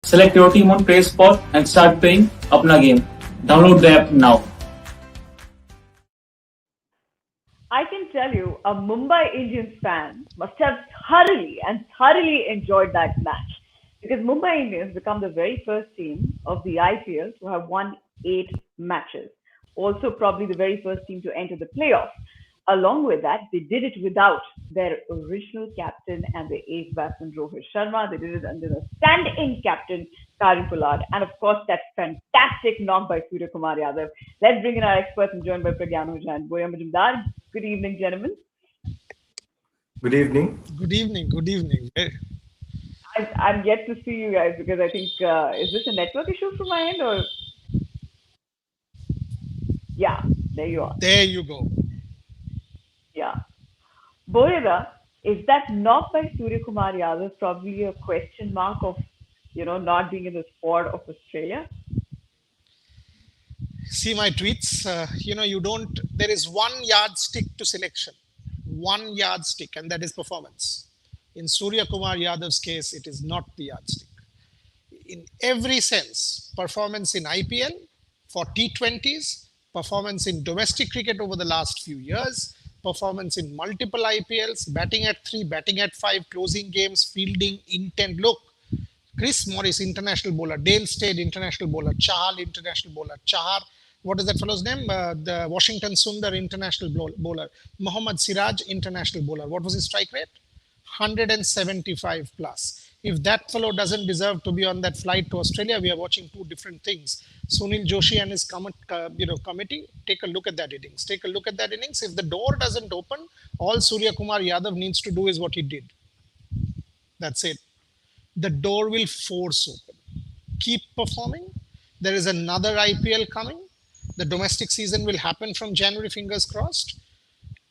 Select your team on Play Spot and start playing Apna game. Download the app now. I can tell you, a Mumbai Indians fan must have thoroughly enjoyed that match because Mumbai Indians become the very first team of the IPL to have won 8 matches. Also, probably the very first team to enter the playoffs. Along with that, they did it without their original captain and the ace batsman Rohit Sharma. They did it under the stand-in captain Karim Pollard, and of course that fantastic knock by Suryakumar Yadav. Let's bring in our experts and joined by Pragyan Ojha and Boya Majumdar. Good evening, gentlemen. Good evening. Good evening. Good evening. I'm yet to see you guys because I think is this a network issue from my end or? Yeah, there you are. There you go. Yeah. Boyega, is that knock by Suryakumar Yadav probably a question mark of, not being in the squad of Australia? See my tweets. There is one yardstick to selection. One yardstick, and that is performance. In Surya Kumar Yadav's case, it is not the yardstick. In every sense, performance in IPL, for T20s, performance in domestic cricket over the last few years, performance in multiple IPLs, batting at 3, batting at 5, closing games, fielding, intent. Look, Chris Morris, international bowler. Dale Stead, international bowler. Chahal, international bowler. Chahar, what is that fellow's name? The Washington Sundar, international bowler. Mohammad Siraj, international bowler. What was his strike rate? 175 plus. If that fellow doesn't deserve to be on that flight to Australia, we are watching two different things. Sunil Joshi and his committee, take a look at that innings. Take a look at that innings. If the door doesn't open, all Surya Kumar Yadav needs to do is what he did. That's it. The door will force open. Keep performing. There is another IPL coming. The domestic season will happen from January, fingers crossed.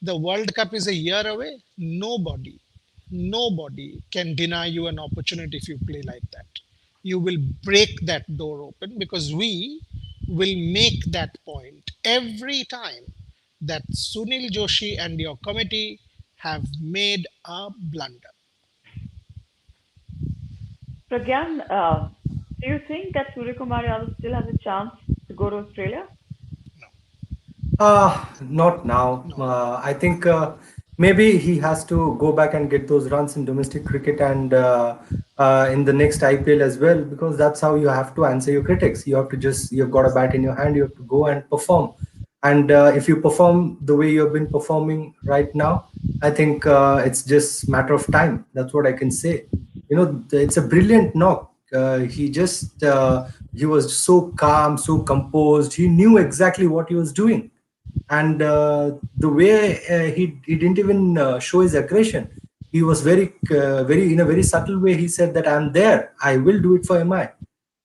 The World Cup is a year away. Nobody can deny you an opportunity if you play like that. You will break that door open because we will make that point every time that Sunil Joshi and your committee have made a blunder. Pragyan, do you think that Suryakumar Yadav still has a chance to go to Australia? Not now. No. I think maybe he has to go back and get those runs in domestic cricket and in the next IPL as well, because that's how you have to answer your critics. You've got a bat in your hand, you have to go and perform. And if you perform the way you've been performing right now, I think it's just matter of time. That's what I can say. It's a brilliant knock. He was so calm, so composed. He knew exactly what he was doing. And the way he didn't even show his aggression. He was very in a very subtle way. He said that I'm there. I will do it for MI.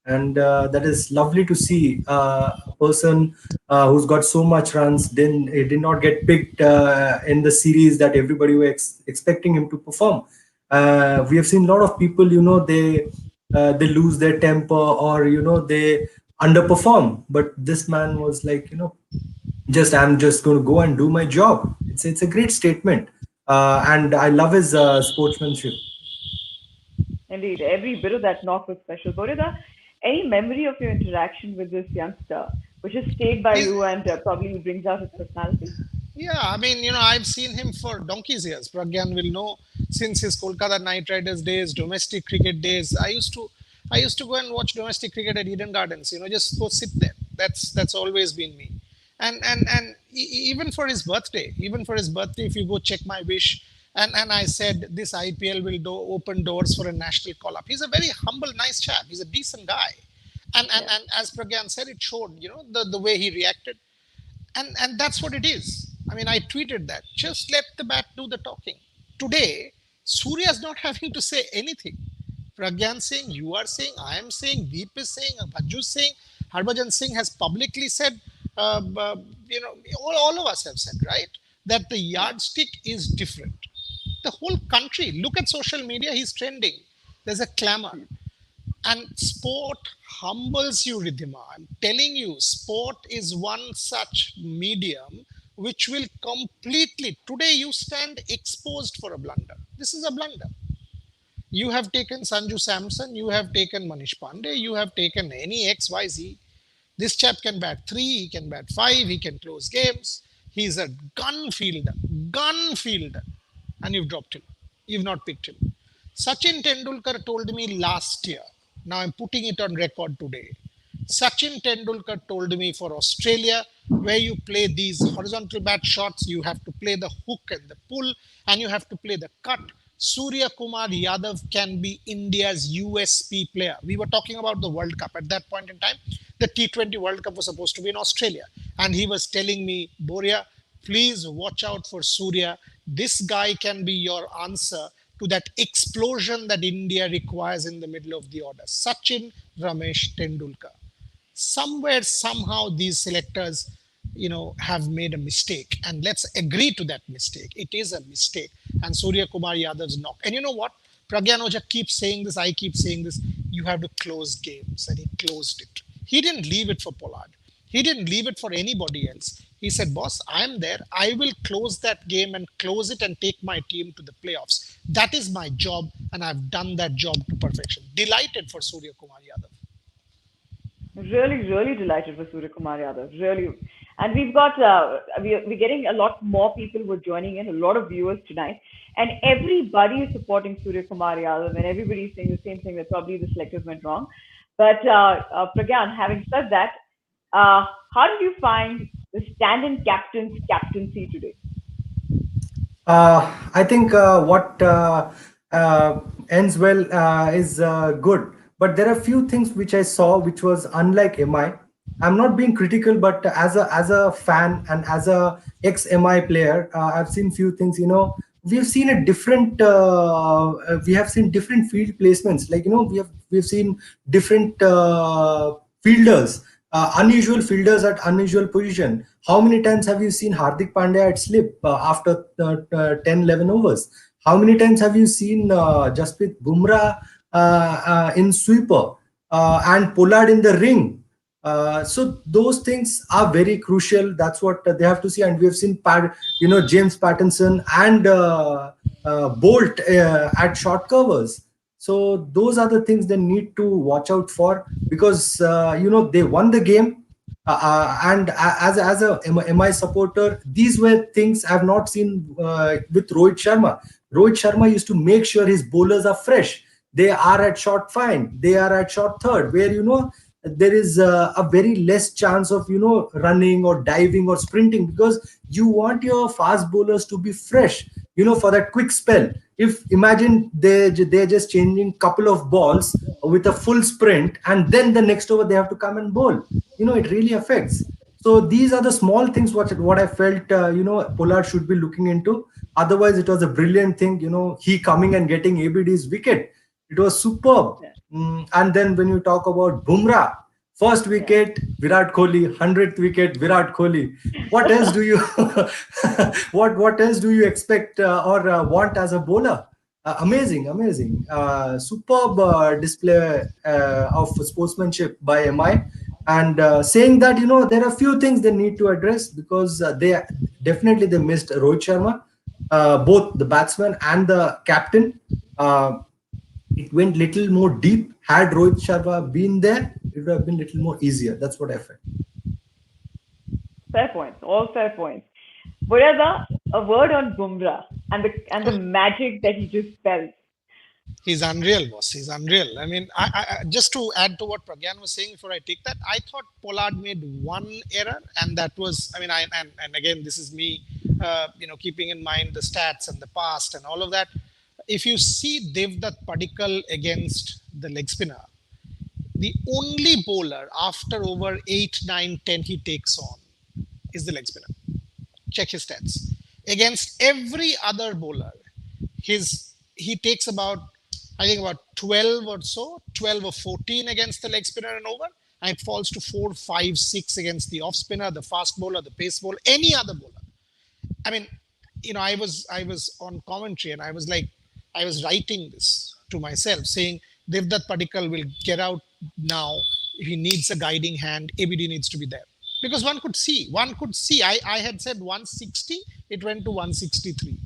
And that is lovely to see a person who's got so much runs. Then he did not get picked in the series that everybody was expecting him to perform. We have seen a lot of people, they lose their temper or they underperform. But this man was like, I'm just going to go and do my job. It's a great statement, and I love his sportsmanship. Indeed, every bit of that knock was special. Borida, any memory of your interaction with this youngster, which has stayed by you and probably brings out his personality? Yeah, I mean, I've seen him for donkey's years. Pragyan will know since his Kolkata Knight Riders days, domestic cricket days. I used to go and watch domestic cricket at Eden Gardens. Just go sit there. That's always been me. And even for his birthday, if you go check my wish, and I said this IPL will open doors for a national call-up. He's a very humble, nice chap. He's a decent guy, and as Pragyan said, it showed the way he reacted, and that's what it is. I mean, I tweeted that. Just let the bat do the talking. Today, Surya's not having to say anything. Pragyan saying, you are saying, I am saying, Deep is saying, Bhajju saying, Harbhajan Singh has publicly said, all of us have said, right, that the yardstick is different. The whole country, look at social media, he's trending. There's a clamor. And sport humbles you, Ridhima. I'm telling you, sport is one such medium which will completely, today you stand exposed for a blunder. This is a blunder. You have taken Sanju Samson, you have taken Manish Pandey, you have taken any XYZ. This chap can bat 3, he can bat 5, he can close games. He's a gun fielder. And you've dropped him. You've not picked him. Sachin Tendulkar told me last year, now I'm putting it on record today. Sachin Tendulkar told me for Australia, where you play these horizontal bat shots, you have to play the hook and the pull, and you have to play the cut. Suryakumar Yadav can be India's USP player. We were talking about the World Cup at that point in time. The T20 World Cup was supposed to be in Australia. And he was telling me, Boria, please watch out for Surya. This guy can be your answer to that explosion that India requires in the middle of the order. Sachin Ramesh Tendulkar. Somewhere, somehow, these selectors, have made a mistake. And let's agree to that mistake. It is a mistake. And Surya Kumar Yadav's knock. And you know what? Pragyan Ojha keeps saying this. I keep saying this. You have to close games. And he closed it. He didn't leave it for Pollard. He didn't leave it for anybody else. He said, boss, I'm there. I will close that game and close it and take my team to the playoffs. That is my job. And I've done that job to perfection. Delighted for Surya Kumar Yadav. Really, really delighted for Suryakumar Yadav. Really. And we've got, we're getting a lot more people who are joining in, a lot of viewers tonight. And everybody is supporting Suryakumar Yadav, and everybody is saying the same thing, that probably the selectors went wrong. But Pragyan, having said that, how did you find the stand-in captain's captaincy today? I think what ends well is good. But there are a few things which I saw which was unlike MI. I'm not being critical, but as a fan and as a ex-MI player, I've seen few things. We've seen a different. We have seen different field placements. Like we've seen different fielders, unusual fielders at unusual position. How many times have you seen Hardik Pandya at slip after 10, 11 overs? How many times have you seen Jasprit Bumrah in sweeper and Pollard in the ring? So those things are very crucial. That's what they have to see. And we have seen James Pattinson and Bolt at short covers. So those are the things they need to watch out for, because they won the game. And as a MI supporter, these were things I've not seen with Rohit Sharma. Rohit Sharma used to make sure his bowlers are fresh. They are at short fine. They are at short third, where there is a very less chance of running or diving or sprinting, because you want your fast bowlers to be fresh for that quick spell. If imagine they're just changing couple of balls with a full sprint, and then the next over they have to come and bowl, it really affects. So these are the small things what I felt Pollard should be looking into. Otherwise it was a brilliant thing, he coming and getting ABD's wicket. It was superb. And then when you talk about Bumrah, first wicket, Virat Kohli, 100th wicket, Virat Kohli. What else do you what else do you expect or want as a bowler? Amazing. Superb display of sportsmanship by MI. And saying that, there are a few things they need to address, because they missed Rohit Sharma, both the batsman and the captain. It went little more deep. Had Rohit Sharma been there, it would have been little more easier. That's what I felt. Fair points, all fair points. Boyada, a word on Bumrah and the magic that he just felt. He's unreal, boss. He's unreal. I mean, I just to add to what Pragyan was saying before I take that, I thought Pollard made one error, and that was, and again, this is me, keeping in mind the stats and the past and all of that. If you see Devdutt Padikkal against the leg spinner, the only bowler after over 8, 9, 10 he takes on is the leg spinner. Check his stats. Against every other bowler, he takes about 12 or so, 12 or 14 against the leg spinner and over, and it falls to 4, 5, 6 against the off spinner, the fast bowler, the pace bowler, any other bowler. I was on commentary, and I was writing this to myself, saying Devdutt Padikkal will get out now. He needs a guiding hand. ABD needs to be there. Because one could see. I had said 160, it went to 163.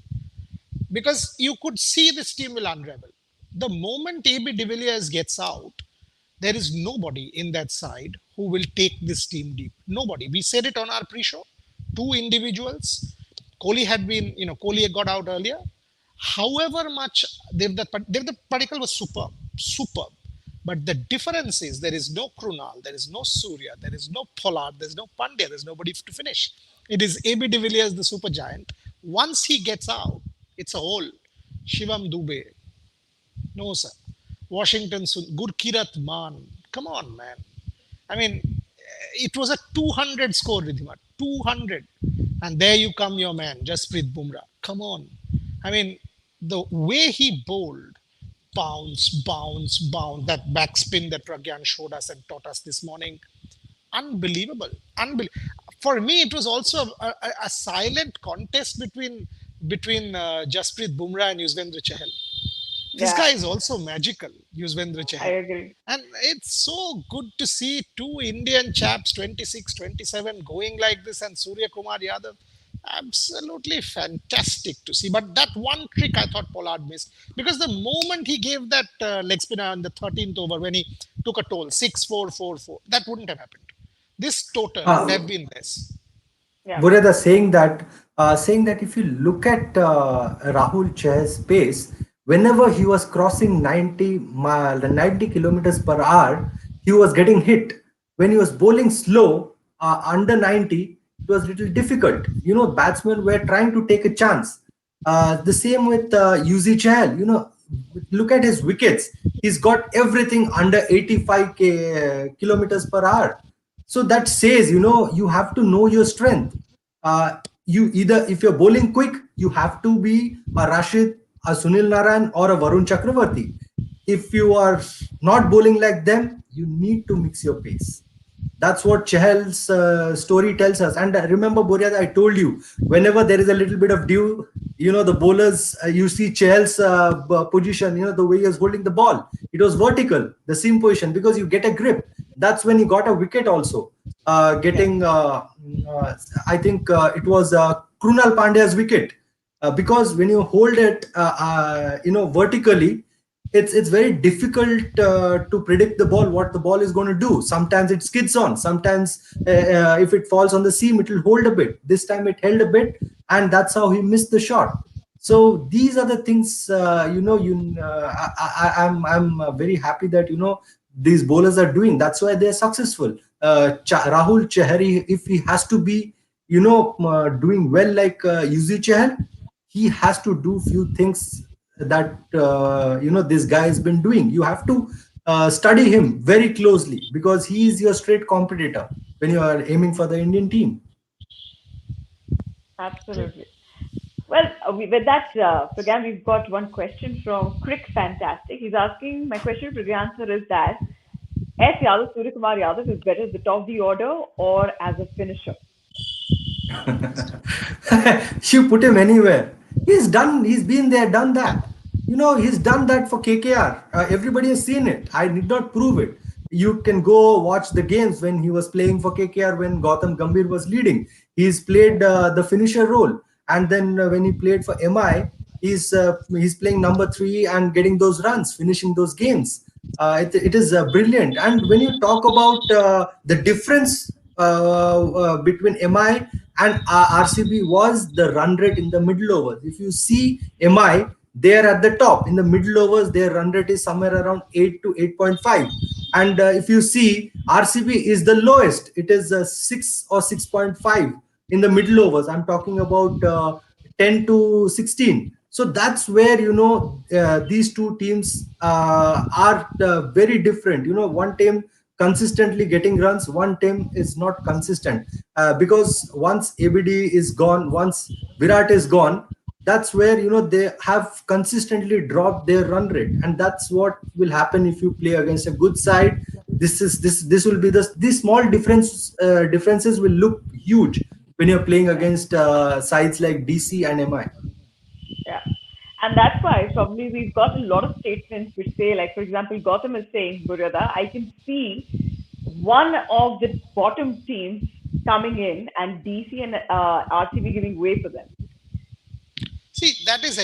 Because you could see this team will unravel. The moment AB de Villiers gets out, there is nobody in that side who will take this team deep. Nobody. We said it on our pre-show. Two individuals. Kohli had got out earlier. However much Devdutt Padikkal was superb. But the difference is there is no Krunal, there is no Surya, there is no Pollard, there is no Pandya, there is nobody to finish. It is AB de Villiers, the super giant. Once he gets out, it's a hole. Shivam Dube, no, sir. Gurkirat Man. Come on, man. I mean, it was a 200 score, Ridhima. 200. And there you come, your man, Jasprit Bumrah. Come on. I mean, the way he bowled, bounce. That backspin that Pragyan showed us and taught us this morning. Unbelievable. For me, it was also a silent contest between Jasprit Bumrah and Yuzvendra Chahal. This guy is also magical, Yuzvendra Chahal. I agree. And it's so good to see two Indian chaps, 26, 27, going like this, and Suryakumar Yadav. Absolutely fantastic to see. But that one trick I thought Pollard missed. Because the moment he gave that leg spinner on the 13th over, when he took a toll, 6-4, that wouldn't have happened. This total would have been less. Yeah. Bureda saying that if you look at Rahul Chahar's pace, whenever he was crossing 90 kilometers per hour, he was getting hit. When he was bowling slow, under 90, it was a little difficult. Batsmen were trying to take a chance. The same with UZ Chahal. Look at his wickets. He's got everything under 85 kilometers per hour. So that says, you have to know your strength. If you're bowling quick, you have to be a Rashid, a Sunil Narayan, or a Varun Chakravarti. If you are not bowling like them, you need to mix your pace. That's what Chahal's story tells us. And remember, Boria, I told you, whenever there is a little bit of dew, the bowlers, you see Chahal's position, the way he was holding the ball. It was vertical, the same position, because you get a grip. That's when he got a wicket also. I think it was Krunal Pandya's wicket. Because when you hold it, vertically, it's very difficult to predict the ball, what the ball is going to do. Sometimes it skids on. Sometimes if it falls on the seam, it will hold a bit. This time it held a bit, and that's how he missed the shot. So these are the things, I'm very happy that, these bowlers are doing. That's why they're successful. Rahul Chahar, if he has to be, doing well like UZ Chahal, he has to do few things that this guy has been doing. You have to study him very closely, because he is your straight competitor when you are aiming for the Indian team. Absolutely. Well, with that, Pragyan, we've got one question from Crick Fantastic. He's asking, my question for the answer is that S. Yadav, Suryakumar Yadav is better at the top of the order or as a finisher? You put him anywhere. He's been there, done that. He's done that for KKR. Everybody has seen it. I did not prove it. You can go watch the games when he was playing for KKR, when Gautam Gambhir was leading. He's played the finisher role. And then when he played for MI, he's playing number 3 and getting those runs, finishing those games. It is brilliant. And when you talk about the difference between MI and RCB was the run rate in the middle overs. If you see MI, they are at the top. In the middle overs, their run rate is somewhere around 8 to 8.5. And if you see, RCB is the lowest. It is 6 or 6.5 in the middle overs. I'm talking about 10 to 16. So that's where, these two teams are very different. One team consistently getting runs, one team is not consistent. Because once ABD is gone, once Virat is gone, that's where, they have consistently dropped their run rate. And that's what will happen if you play against a good side. This will be these small differences will look huge when you're playing against sides like DC and MI. Yeah. And that's why probably we've got a lot of statements which say, like, for example, Gautam is saying, Buryada, I can see one of the bottom teams coming in and DC and RCB giving way for them. See, See, that is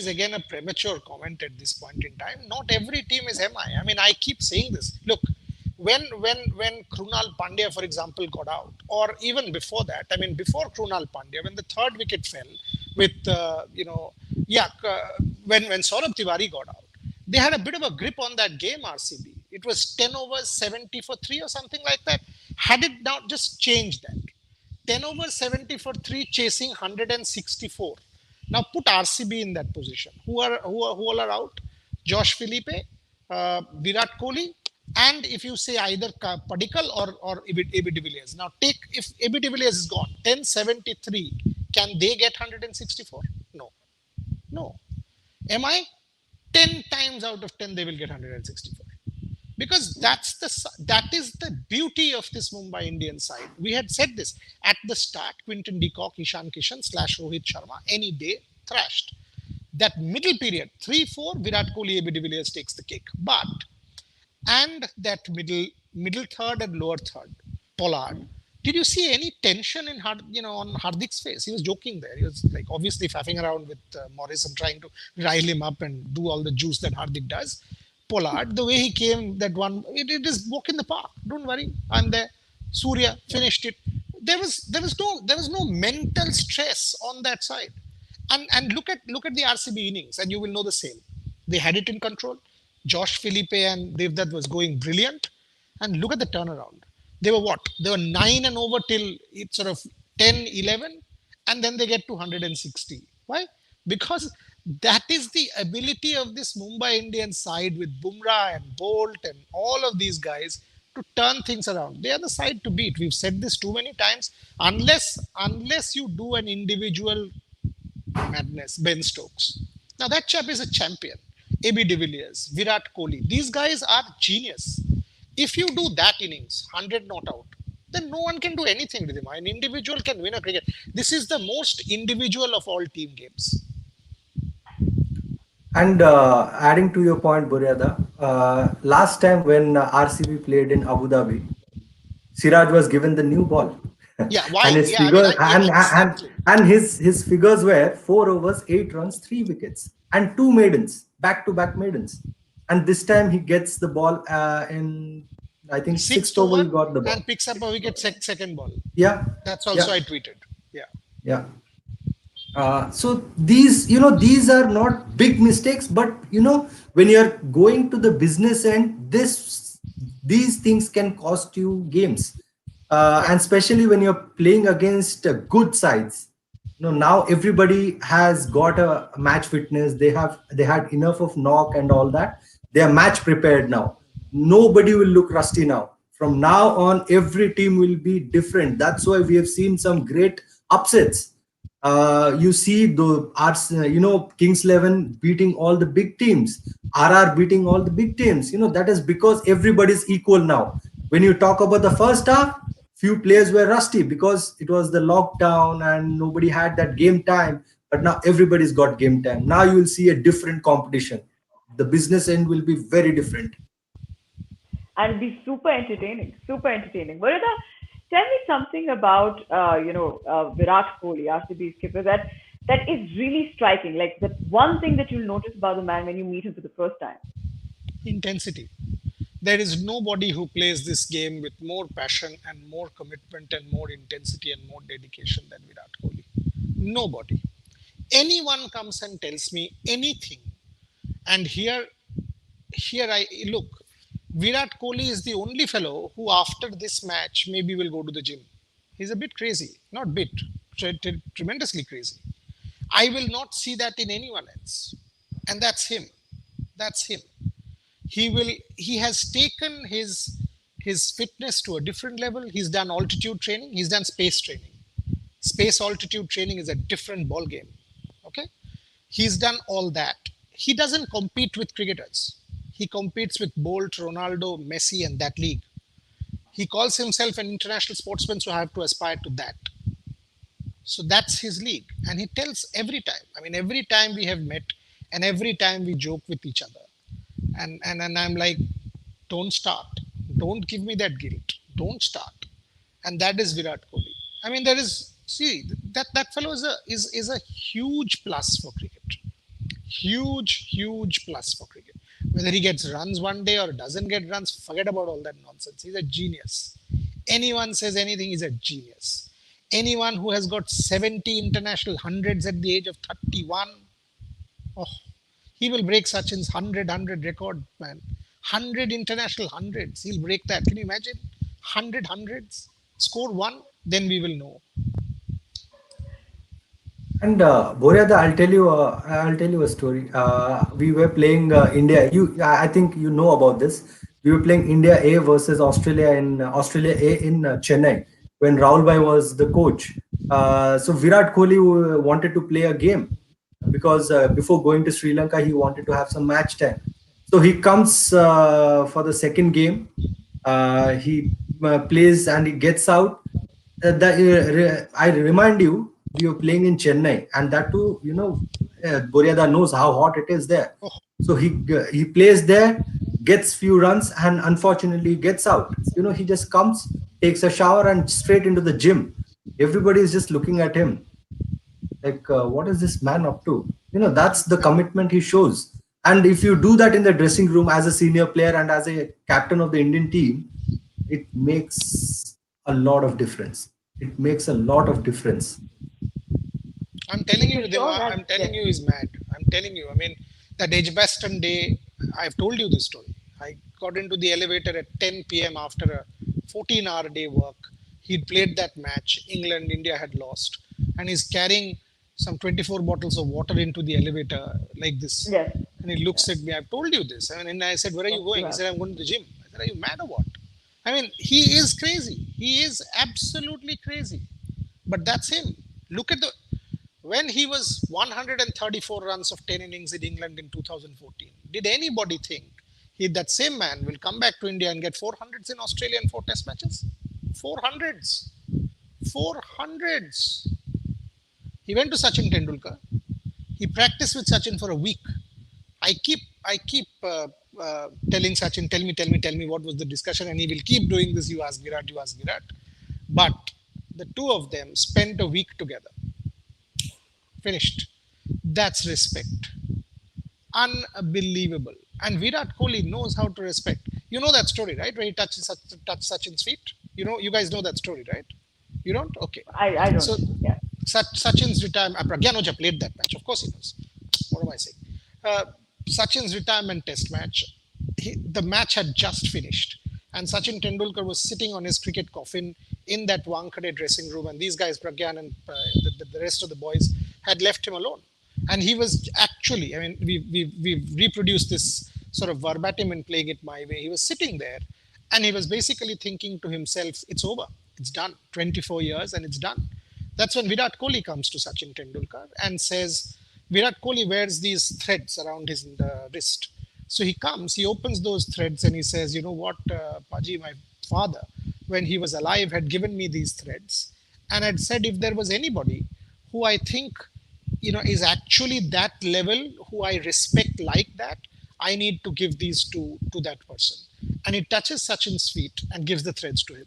again a premature comment at this point in time. Not every team is MI. I mean, I keep saying this. Look, when Krunal Pandya, for example, got out, or even before that, I mean, before Krunal Pandya, when the third wicket fell with when Saurabh Tiwari got out, they had a bit of a grip on that game. RCB. It was 10 overs, 70 for three or something like that. Had it now just changed that, 10 over 70 for 3 chasing 164. Now put RCB in that position. Who all are out? Josh Philippe, Virat Kohli, and if you say either Padikkal or AB de Villiers. Now take, if AB de Villiers is gone, 1073, can they get 164? No. No. Am I? 10 times out of 10 they will get 164, because that is the beauty of this Mumbai Indian side. We had said this at the start. Quinton de Kock, Ishan Kishan / Rohit Sharma, any day thrashed. That middle period, 3-4, Virat Kohli, AB de Villiers takes the cake. But and that middle third and lower third, Pollard. Did you see any tension in on Hardik's face? He was joking there. He was like obviously faffing around with Morris and trying to rile him up and do all the juice that Hardik does. Pollard, the way he came, that one, it is walk in the park. Don't worry, I'm there. Surya finished it. There was no mental stress on that side. And look at the RCB innings, and you will know the same. They had it in control. Josh Philippe and Devdutt was going brilliant. And look at the turnaround. They were what? They were 9 and over till it's sort of 10, 11, and then they get to 160. Why? Because that is the ability of this Mumbai Indian side with Bumrah and Bolt and all of these guys to turn things around. They are the side to beat. We've said this too many times. Unless you do an individual madness, Ben Stokes. Now that chap is a champion. AB de Villiers, Virat Kohli. These guys are genius. If you do that innings, 100 not out, then no one can do anything with him. An individual can win a cricket. This is the most individual of all team games. And adding to your point, Buryada, last time when RCB played in Abu Dhabi, Siraj was given the new ball. Yeah, why? And his his figures were 4 overs, 8 runs, 3 wickets, and 2 maidens, back-to-back maidens. And this time he gets the ball in, I think, sixth over he got the ball. And picks up a wicket second ball. Yeah. That's also I tweeted. Yeah. Yeah. So these are not big mistakes, but when you're going to the business end, these things can cost you games, and especially when you're playing against good sides. Now everybody has got a match fitness. They had enough of knock and all that. They are match prepared now. Nobody will look rusty now. From now on, every team will be different. That's why we have seen some great upsets. You see the Kings 11 beating all the big teams, RR beating all the big teams. That is because everybody's equal now. When you talk about the first half, few players were rusty because it was the lockdown and nobody had that game time. But now everybody's got game time. Now you will see a different competition. The business end will be very different. And it'll be super entertaining. Super entertaining. Varada, tell me something about Virat Kohli, RCB skipper, that is really striking. Like the one thing that you'll notice about the man when you meet him for the first time. Intensity. There is nobody who plays this game with more passion and more commitment and more intensity and more dedication than Virat Kohli. Nobody. Anyone comes and tells me anything, and here I look. Virat Kohli is the only fellow who after this match maybe will go to the gym. He's a bit crazy. Not bit. Tremendously crazy. I will not see that in anyone else. And that's him. That's him. He has taken his fitness to a different level. He's done altitude training. He's done space training. Space altitude training is a different ball game. Okay? He's done all that. He doesn't compete with cricketers. He competes with Bolt, Ronaldo, Messi, and that league. He calls himself an international sportsman, so I have to aspire to that. So that's his league. And he tells every time we have met and every time we joke with each other. And I'm like, don't start. Don't give me that guilt. Don't start. And that is Virat Kohli. I mean, there is See, that fellow is a huge plus for cricket. Huge plus for cricket. Whether he gets runs one day or doesn't get runs, forget about all that nonsense. He's a genius. Anyone says anything, he's a genius. Anyone who has got 70 international hundreds at the age of 31, oh, he will break Sachin's 100 record, man. 100 international hundreds. He'll break that. Can you imagine? 100 hundreds. Score one, then we will know. And Boryada, I'll tell you a story. We were playing India. I think you know about this. We were playing India A versus Australia A in Chennai when Rahul Bhai was the coach. So Virat Kohli wanted to play a game because before going to Sri Lanka, he wanted to have some match time. So he comes for the second game. He plays and he gets out. I remind you, we were playing in Chennai, and that too, Boryada knows how hot it is there. So he plays there, gets few runs, and unfortunately gets out. He just comes, takes a shower, and straight into the gym. Everybody is just looking at him like, what is this man up to? That's the commitment he shows. And if you do that in the dressing room as a senior player and as a captain of the Indian team, it makes a lot of difference. It makes a lot of difference. I'm telling you, I'm telling you, he's mad. I'm telling you. I mean, that Edgbaston day, I've told you this story. I got into the elevator at 10 p.m. after a 14-hour day work. He'd played that match. England, India had lost. And he's carrying some 24 bottles of water into the elevator like this. Yes. And he looks at me. I've told you this. And I said, where are you going? He said, I'm going to the gym. I said, are you mad or what? I mean, he is crazy. He is absolutely crazy. But that's him. Look at when he was 134 runs of 10 innings in England in 2014, did anybody think that same man will come back to India and get 400s in Australia in 4 test matches? 400s. 400s. He went to Sachin Tendulkar. He practiced with Sachin for a week. I keep telling Sachin, tell me what was the discussion, and he will keep doing this. You ask Virat. But the two of them spent a week together. Finished. That's respect. Unbelievable. And Virat Kohli knows how to respect. You know that story, right? Where he touched Sachin's feet. You guys know that story, right? You don't? Okay. I don't. So, yeah. Sachin's retirement. Pragyan Ojha played that match. Of course he knows. What am I saying? Sachin's retirement test match. The match had just finished. And Sachin Tendulkar was sitting on his cricket coffin in that Wankhede dressing room. And these guys, Pragyan and the rest of the boys, had left him alone. And he was actually, I mean, we've reproduced this sort of verbatim and playing it my way. He was sitting there and he was basically thinking to himself, it's over. It's done. 24 years and it's done. That's when Virat Kohli comes to Sachin Tendulkar and says, Virat Kohli wears these threads around his wrist. So he comes, he opens those threads and he says, you know what, Paji, my father, when he was alive, had given me these threads and had said if there was anybody who I think, is actually that level, who I respect like that, I need to give these to that person. And he touches Sachin's feet and gives the threads to him.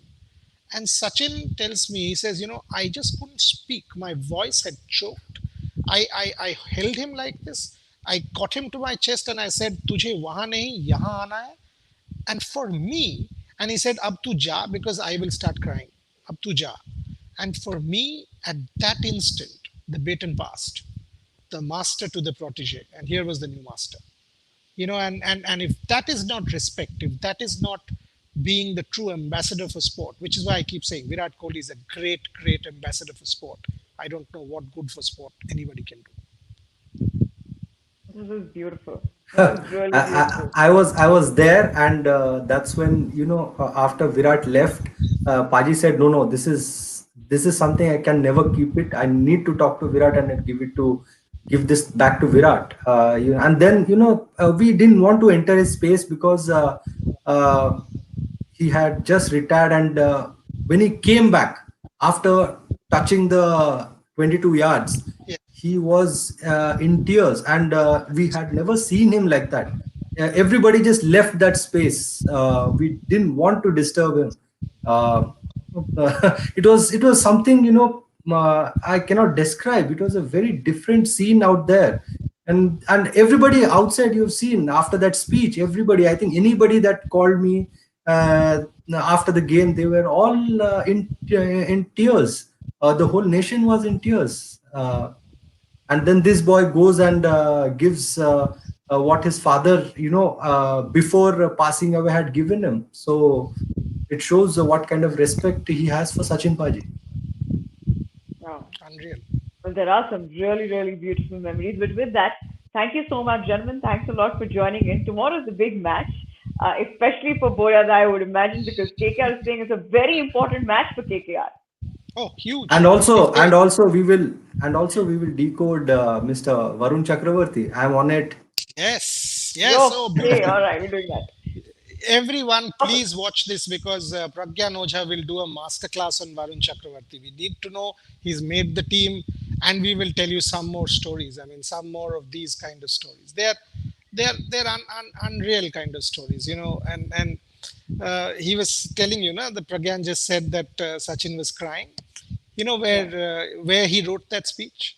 And Sachin tells me, he says, I just couldn't speak. My voice had choked. I held him like this. I caught him to my chest and I said, Tujhe wahan nahi, yahan aana hai. And for me, and he said, Ab tu ja, because I will start crying. Ab tu ja. And for me, at that instant, the baton passed. The master to the protege. And here was the new master. And if that is not respect, if that is not being the true ambassador for sport, which is why I keep saying Virat Kohli is a great, great ambassador for sport. I don't know what good for sport anybody can do. This is beautiful. This is really beautiful. I was there, and that's when after Virat left, Paji said, no, this is something I can never keep it. I need to talk to Virat and give this back to Virat. And then we didn't want to enter his space because he had just retired, and when he came back after touching the 22 yards, he was in tears, and we had never seen him like that. Everybody just left that space. We didn't want to disturb him. It was something I cannot describe. It was a very different scene out there, and everybody outside you've seen after that speech. Everybody, I think anybody that called me after the game, they were all in tears. The whole nation was in tears. And then this boy goes and gives what his father, before passing away, had given him. So it shows what kind of respect he has for Sachin Paji. Wow. Unreal. Well, there are some really, really beautiful memories. But with that, thank you so much, gentlemen. Thanks a lot for joining in. Tomorrow is a big match, especially for Boyada, I would imagine, because KKR is saying it's a very important match for KKR. Oh, huge. And If they- also we will decode Mr. Varun Chakravarti. I'm on it. yes, yes. Oh, Okay, all right, we're doing that. everyone, please watch this because Pragyan Ojha will do a masterclass on Varun Chakravarti. We need to know he's made the team, and we will tell you some more stories. I mean, some more of these kind of stories. They're unreal kind of stories, and he was telling you, the Pragyan just said that Sachin was crying. You know where he wrote that speech?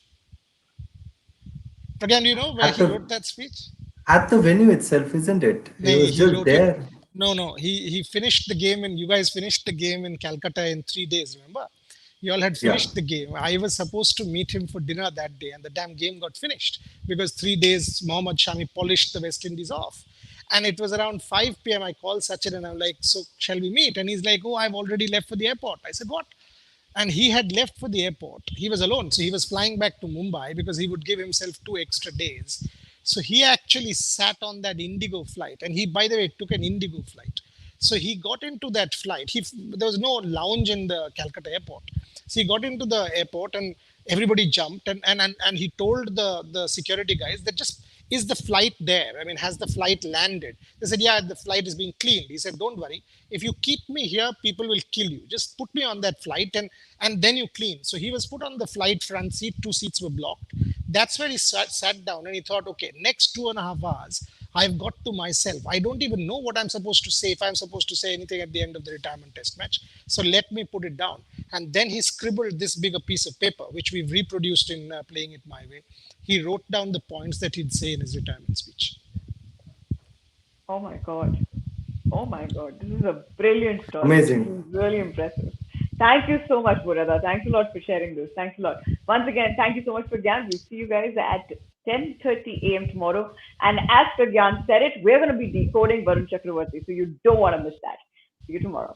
Pragyan, do you know where At he the wrote that speech? at the venue itself, isn't it? He Nay, was he just wrote it. there. No. He finished the game, and you guys finished the game in Calcutta in 3 days. Remember, you all had Yeah. finished the game. I was supposed to meet him for dinner that day, and the damn game got finished because 3 days Mohammad Shami polished the West Indies off. And it was around 5 p.m. I called Sachin and I'm like, "So shall we meet?" And he's like, "Oh, I've already left for the airport." I said, "What?" And he had left for the airport. He was alone, so he was flying back to Mumbai because he would give himself 2 extra days. So he actually sat on that Indigo flight, and he, by the way, took an Indigo flight. So he got into that flight. There was no lounge in the Calcutta airport, so he got into the airport, and everybody jumped, and he told the security guys that just, is the flight there? I mean, has the flight landed? They said, yeah, the flight is being cleaned. He said, don't worry. If you keep me here, people will kill you. Just put me on that flight and then you clean. So he was put on the flight front seat. 2 seats were blocked. That's where he sat down and he thought, okay, next 2.5 hours, I've got to myself. I don't even know what I'm supposed to say, if I'm supposed to say anything at the end of the retirement test match. So let me put it down. And then he scribbled this big a piece of paper, which we've reproduced in Playing It My Way. He wrote down the points that he'd say in his retirement speech. Oh my God. Oh my God. This is a brilliant story. Amazing. This is really impressive. Thank you so much, Burada. Thanks a lot for sharing this. Thanks a lot. Once again, thank you so much for Gyan. We'll see you guys at 10:30 a.m. tomorrow. And as Gyan said it, we're going to be decoding Varun Chakravarti. So you don't want to miss that. See you tomorrow.